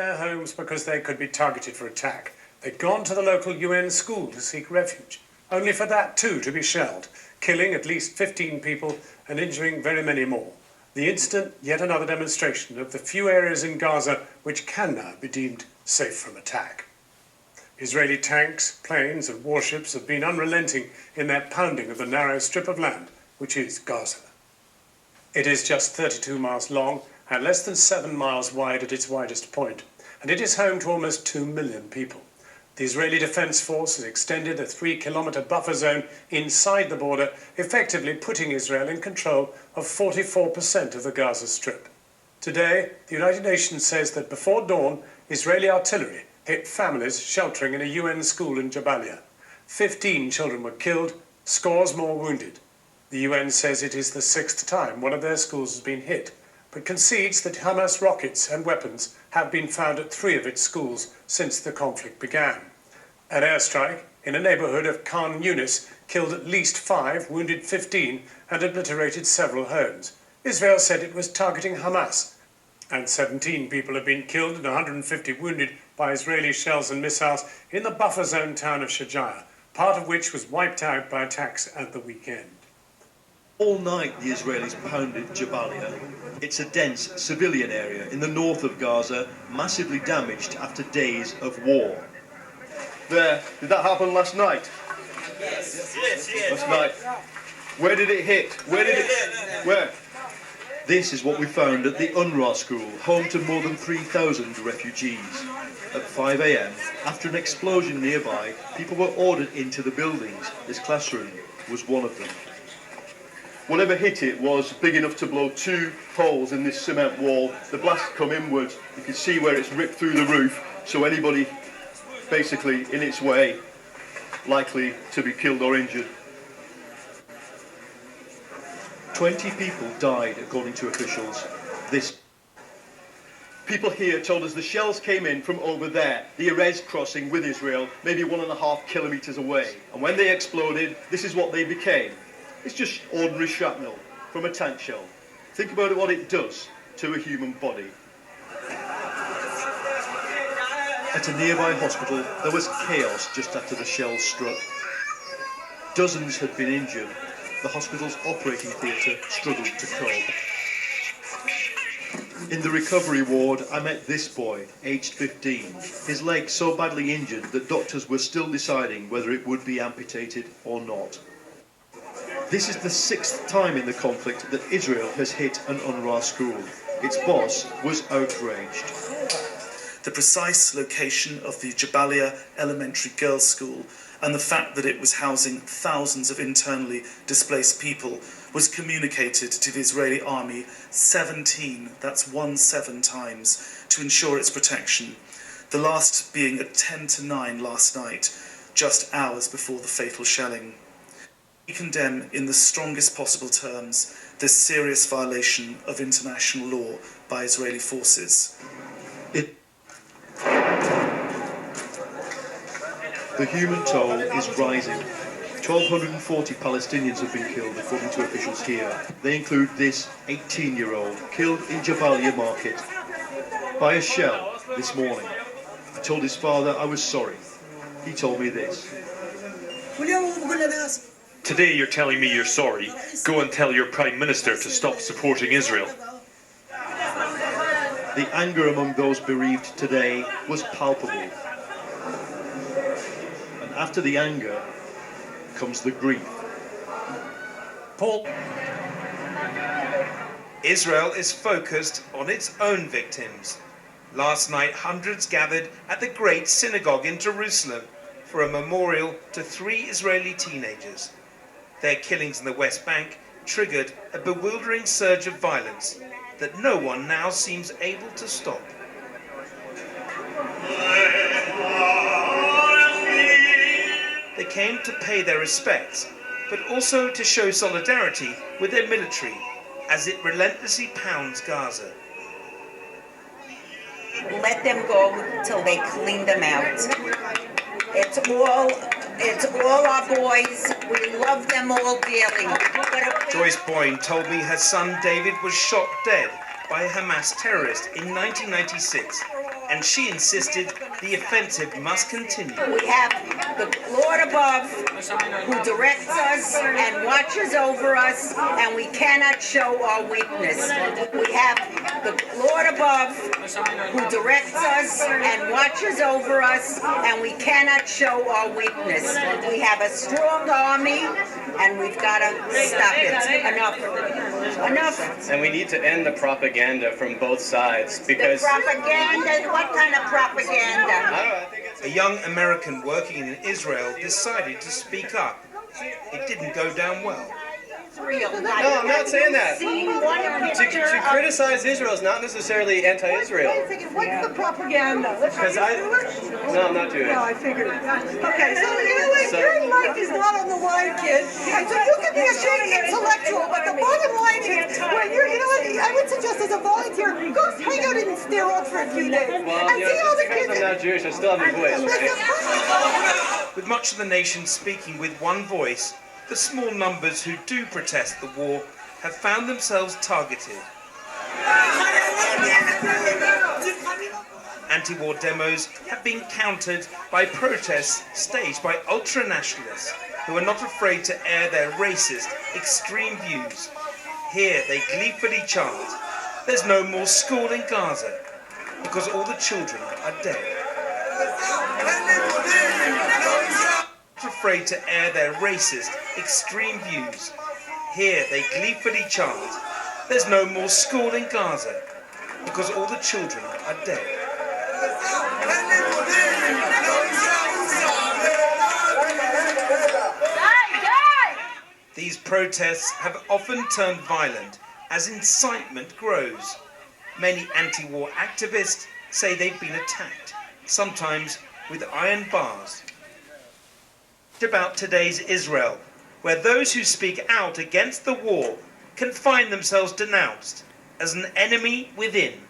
their homes because they could be targeted for attack. They'd gone to the local UN school to seek refuge, only for that too to be shelled, killing at least 15 people and injuring very many more. The incident, yet another demonstration of the few areas in Gaza which can now be deemed safe from attack. Israeli tanks, planes and warships have been unrelenting in their pounding of the narrow strip of land which is Gaza. It is just 32 miles long and less than 7 miles wide at its widest point, and it is home to almost 2 million people. The Israeli Defense Force has extended a 3-kilometer buffer zone inside the border, effectively putting Israel in control of 44% of the Gaza Strip. Today, the United Nations says that before dawn, Israeli artillery hit families sheltering in a UN school in Jabalia. 15 children were killed, scores more wounded. The UN says it is the 6th time one of their schools has been hit, but concedes that Hamas rockets and weapons have been found at 3 of its schools since the conflict began. An airstrike in a neighborhood of Khan Yunis killed at least 5, wounded 15, and obliterated several homes. Israel said it was targeting Hamas, and 17 people have been killed and 150 wounded by Israeli shells and missiles in the buffer zone town of Shajaya, part of which was wiped out by attacks at the weekend. All night the Israelis pounded Jabalia. It's a dense civilian area in the north of Gaza, massively damaged after days of war. There, did that happen last night? Yes. Last night. Where did it hit? Where? This is what we found at the UNRWA school, home to more than 3,000 refugees. At 5 a.m, after an explosion nearby, people were ordered into the buildings. This classroom was one of them. Whatever hit it was big enough to blow 2 holes in this cement wall. The blast come inwards. You can see where it's ripped through the roof, so anybody basically in its way likely to be killed or injured. 20 people died, according to officials. People here told us the shells came in from over there, the Erez crossing with Israel, maybe 1.5 kilometers away. And when they exploded, this is what they became. It's just ordinary shrapnel from a tank shell. Think about what it does to a human body. At a nearby hospital, there was chaos just after the shells struck. Dozens had been injured. The hospital's operating theatre struggled to cope. In the recovery ward, I met this boy, aged 15. His leg so badly injured that doctors were still deciding whether it would be amputated or not. This is the 6th time in the conflict that Israel has hit an UNRWA school. Its boss was outraged. The precise location of the Jabalia Elementary Girls' School and the fact that it was housing thousands of internally displaced people was communicated to the Israeli army 17, that's 17 times, to ensure its protection, the last being at 10 to 9 last night, just hours before the fatal shelling. We condemn in the strongest possible terms this serious violation of international law by Israeli forces. The human toll is rising. 1,240 Palestinians have been killed, according to officials here. They include this 18-year-old killed in Jabalia market by a shell this morning. I told his father I was sorry. He told me this. Today you're telling me you're sorry. Go and tell your Prime Minister to stop supporting Israel. The anger among those bereaved today was palpable. And after the anger comes the grief. Paul. Israel is focused on its own victims. Last night, hundreds gathered at the Great Synagogue in Jerusalem for a memorial to 3 Israeli teenagers. Their killings in the West Bank triggered a bewildering surge of violence that no one now seems able to stop. They came to pay their respects, but also to show solidarity with their military as it relentlessly pounds Gaza. Let them go till they clean them out. It's all our boys. We love them all dearly. Joyce Boyne told me her son David was shot dead by a Hamas terrorist in 1996 and she insisted the offensive must continue. We have the Lord above who directs us and watches over us, and we cannot show our weakness. We have the Lord above who directs us and watches over us, and we cannot show our weakness. We have a strong army, and we've got to stop it. Enough. Enough. And we need to end the propaganda from both sides because... The propaganda? What kind of propaganda? I don't know, I think it's... A young American working in Israel decided to speak up. It didn't go down well. No, I'm not saying that. To criticize Israel is not necessarily anti-Israel. What's the propaganda? Because No, I'm not doing it. No, I figured. Okay, so you know what? Your life is not on the line, kid. And so you can be a big intellectual, but the bottom line is, when you're, you know what? I would suggest as a volunteer, go hang out in Sderot for a few days. Well, and you see know, all the just because kids. I'm not Jewish, I still have a voice, right? With much of the nation speaking with one voice, the small numbers who do protest the war have found themselves targeted. Anti-war demos have been countered by protests staged by ultra-nationalists who are not afraid to air their racist, extreme views. Here they gleefully chant, "There's no more school in Gaza," because all the children are dead. Not afraid to air their racist, extreme views. Here they gleefully chant, "There's no more school in Gaza," because all the children are dead. These protests have often turned violent as incitement grows. Many anti-war activists say they've been attacked, sometimes with iron bars. About today's Israel, where those who speak out against the war can find themselves denounced as an enemy within.